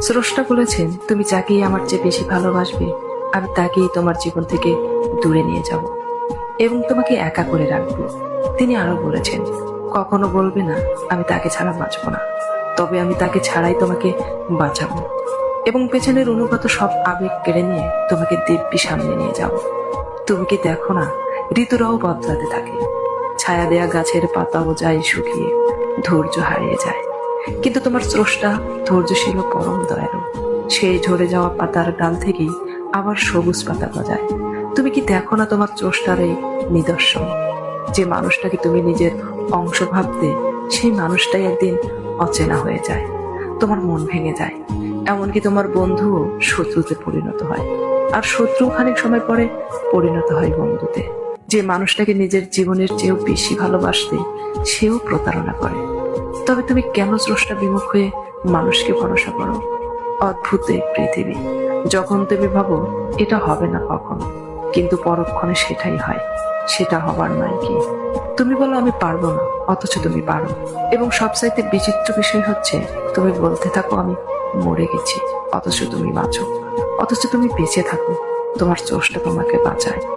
স্রষ্টা বলেছেন, তুমি যাকেই আমার চেয়ে বেশি ভালোবাসবে আমি তাকেই তোমার জীবন থেকে দূরে নিয়ে যাব এবং তোমাকে একা করে রাখবো। তিনি আরো বলেছেন, কখনো বলবে না আমি তাকে ছাড়া বাঁচবো না, তবে আমি তাকে ছাড়াই তোমাকে বাঁচাবো এবং পেছনের অনুগত সব আবেগ কেড়ে নিয়ে তোমাকে দিব্যি সামনে নিয়ে যাব। তুমি কি দেখো না, ঋতুরাও বদলাতে থাকে, ছায়া দেয়া গাছের পাতাও যায় শুকিয়ে, ধৈর্য হারিয়ে যায়, কিন্তু তোমার স্রষ্টা ধৈর্যশীল ও পরম দয়ালু। সেই ঝরে যাওয়া পাতার ডাল থেকেই আবার সবুজ পাতা গজায়। তুমি কি দেখো না তোমার স্রষ্টার এই নিদর্শন, যে মানুষটাকে তুমি নিজের অংশ ভাবতে সেই মানুষটাই একদিন অচেনা হয়ে যায়, তোমার মন ভেঙে যায়, এমনকি তোমার বন্ধুও শত্রুতে পরিণত হয়, আর শত্রু খানিক সময় পরে পরিণত হয় বন্ধুতে। যে মানুষটাকে নিজের জীবনের চেয়েও বেশি ভালোবাসতে সেও প্রতারণা করে। তবে তুমি কেন স্রষ্টা বিমুখ হয়ে মানুষকে ভরসা করো? অদ্ভুত এই পৃথিবী, যখন তুমি ভাবো এটা হবে না কখনো, কিন্তু পরক্ষণে সেটাই হয়। সেটা হবার নয় কি? তুমি বলো আমি পারবো না, অথচ তুমি পারো। এবং সবচাইতে বিচিত্র বিষয় হচ্ছে, তুমি বলতে থাকো আমি মরে গেছি, অথচ তুমি বাঁচো, অথচ তুমি বেঁচে থাকো, তোমার স্রষ্টা তোমাকে বাঁচায়।